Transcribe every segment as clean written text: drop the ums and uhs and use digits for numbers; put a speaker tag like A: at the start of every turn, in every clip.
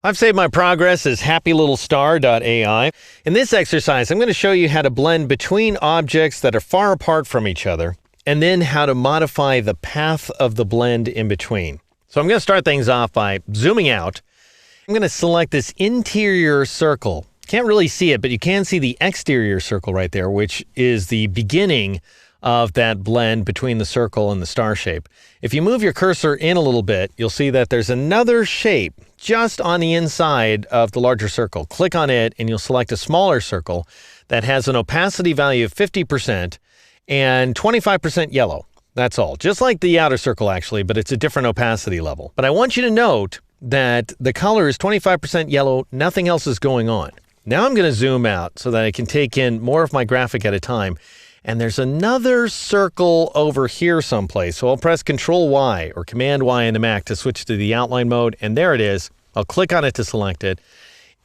A: I've saved my progress as happylittlestar.ai. In this exercise, I'm going to show you how to blend between objects that are far apart from each other, and then how to modify the path of the blend in between. So I'm going to start things off by zooming out. I'm going to select this interior circle. Can't really see it, but you can see the exterior circle right there, which is the beginning of that blend between the circle and the star shape. If you move your cursor in a little bit, you'll see that there's another shape just on the inside of the larger circle. Click on it and you'll select a smaller circle that has an opacity value of 50% and 25% yellow. That's all. Just like the outer circle actually, but it's a different opacity level. But I want you to note that the color is 25% yellow, nothing else is going on. Now I'm going to zoom out so that I can take in more of my graphic at a time. And there's another circle over here someplace. So I'll press Control Y or Command Y in the Mac to switch to the outline mode. And there it is. I'll click on it to select it.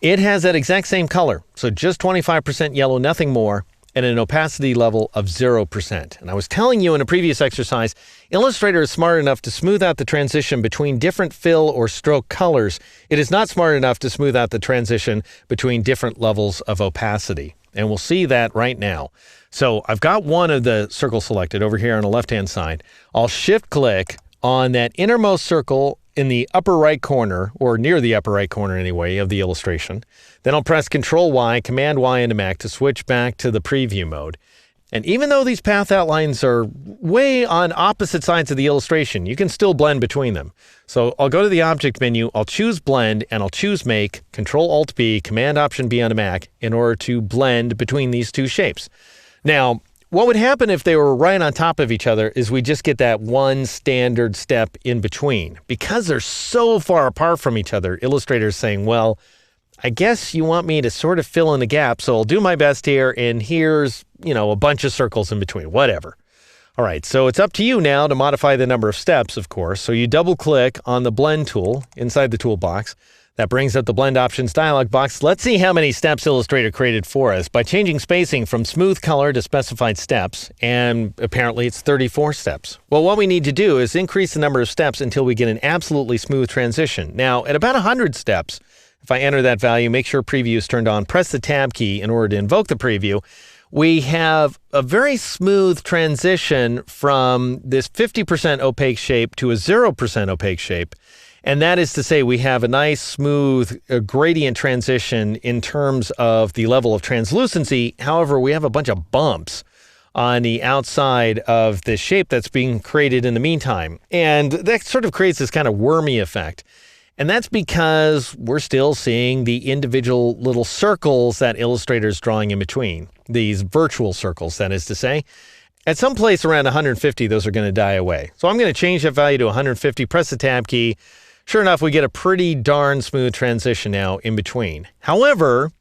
A: It has that exact same color. So just 25% yellow, nothing more, and an opacity level of 0%. And I was telling you in a previous exercise, Illustrator is smart enough to smooth out the transition between different fill or stroke colors. It is not smart enough to smooth out the transition between different levels of opacity. And we'll see that right now. So I've got one of the circles selected over here on the left-hand side. I'll shift-click on that innermost circle in the upper right corner, or near the upper right corner anyway, of the illustration. Then I'll press Control Y, Command Y in the Mac to switch back to the preview mode. And even though these path outlines are way on opposite sides of the illustration, you can still blend between them. So I'll go to the Object menu, I'll choose Blend, and I'll choose Make, Control-Alt-B, Command-Option-B on the Mac in order to blend between these two shapes. Now, what would happen if they were right on top of each other is we just get that one standard step in between. Because they're so far apart from each other, Illustrator's saying, well, I guess you want me to sort of fill in the gap, so I'll do my best here, and here's, a bunch of circles in between, whatever. All right, so it's up to you now to modify the number of steps, of course. So you double-click on the Blend tool inside the toolbox. That brings up the Blend Options dialog box. Let's see how many steps Illustrator created for us by changing spacing from smooth color to specified steps, and apparently it's 34 steps. Well, what we need to do is increase the number of steps until we get an absolutely smooth transition. Now, at about 100 steps, if I enter that value, make sure Preview is turned on, press the Tab key in order to invoke the preview, we have a very smooth transition from this 50% opaque shape to a 0% opaque shape. And that is to say we have a nice smooth gradient transition in terms of the level of translucency. However, we have a bunch of bumps on the outside of the shape that's being created in the meantime. And that sort of creates this kind of wormy effect. And that's because we're still seeing the individual little circles that Illustrator's drawing in between. These virtual circles, that is to say. At some place around 150, those are going to die away. So I'm going to change that value to 150, press the Tab key. Sure enough, we get a pretty darn smooth transition now in between. However,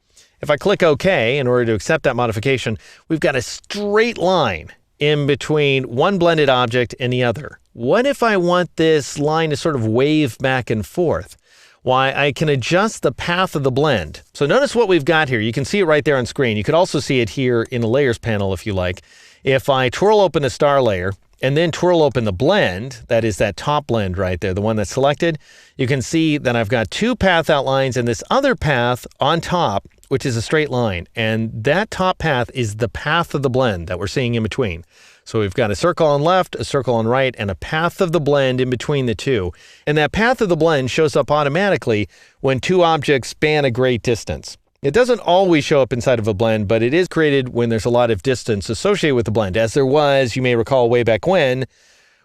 A: if I click OK in order to accept that modification, we've got a straight line in between one blended object and the other. What if I want this line to sort of wave back and forth? Why, I can adjust the path of the blend. So notice what we've got here. You can see it right there on screen. You could also see it here in the Layers panel if you like. If I twirl open the star layer, and then twirl open the blend, that is that top blend right there, the one that's selected, you can see that I've got two path outlines and this other path on top, which is a straight line. And that top path is the path of the blend that we're seeing in between. So we've got a circle on left, a circle on right, and a path of the blend in between the two. And that path of the blend shows up automatically when two objects span a great distance. It doesn't always show up inside of a blend, but it is created when there's a lot of distance associated with the blend, as there was, you may recall way back when,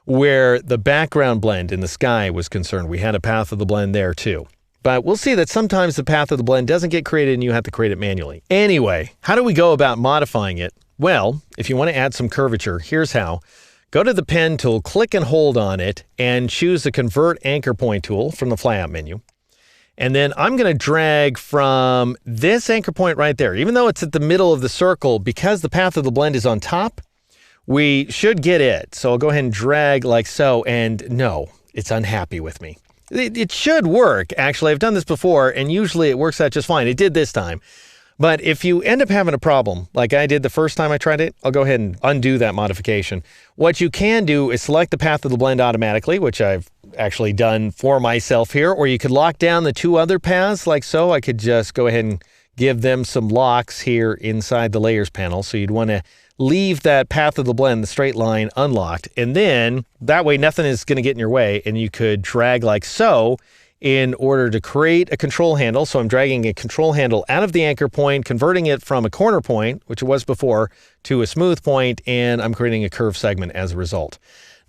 A: where the background blend in the sky was concerned. We had a path of the blend there too. But we'll see that sometimes the path of the blend doesn't get created and you have to create it manually. Anyway, how do we go about modifying it? Well, if you want to add some curvature, here's how. Go to the Pen tool, click and hold on it, and choose the Convert Anchor Point tool from the flyout menu. And then I'm going to drag from this anchor point right there. Even though it's at the middle of the circle, because the path of the blend is on top, we should get it. So I'll go ahead and drag like so, and no, it's unhappy with me. It should work, actually. I've done this before, and usually it works out just fine. It did this time. But if you end up having a problem, like I did the first time I tried it, I'll go ahead and undo that modification. What you can do is select the path of the blend automatically, which I've actually done for myself here. Or you could lock down the two other paths like so. I could just go ahead and give them some locks here inside the layers panel. So you'd want to leave that path of the blend, the straight line, unlocked. And then that way nothing is going to get in your way, and you could drag like so in order to create a control handle. So I'm dragging a control handle out of the anchor point, converting it from a corner point, which it was before, to a smooth point, and I'm creating a curved segment as a result.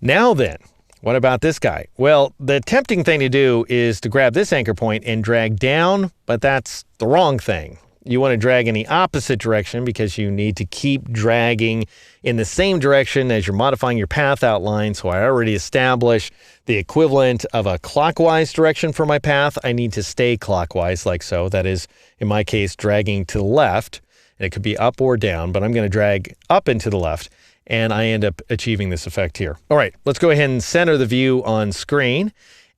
A: Now then, what about this guy? Well, the tempting thing to do is to grab this anchor point and drag down, but that's the wrong thing. You want to drag in the opposite direction because you need to keep dragging in the same direction as you're modifying your path outline. So I already established the equivalent of a clockwise direction for my path. I need to stay clockwise like so. That is, in my case, dragging to the left. And it could be up or down, but I'm going to drag up and to the left, and I end up achieving this effect here. All right, let's go ahead and center the view on screen.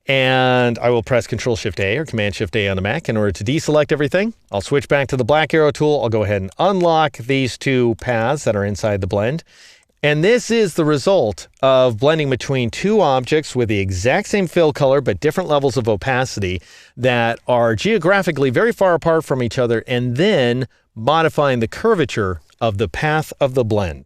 A: And I will press Control-Shift-A or Command-Shift-A on the Mac in order to deselect everything. I'll switch back to the black arrow tool. I'll go ahead and unlock these two paths that are inside the blend. And this is the result of blending between two objects with the exact same fill color but different levels of opacity that are geographically very far apart from each other, and then modifying the curvature of the path of the blend.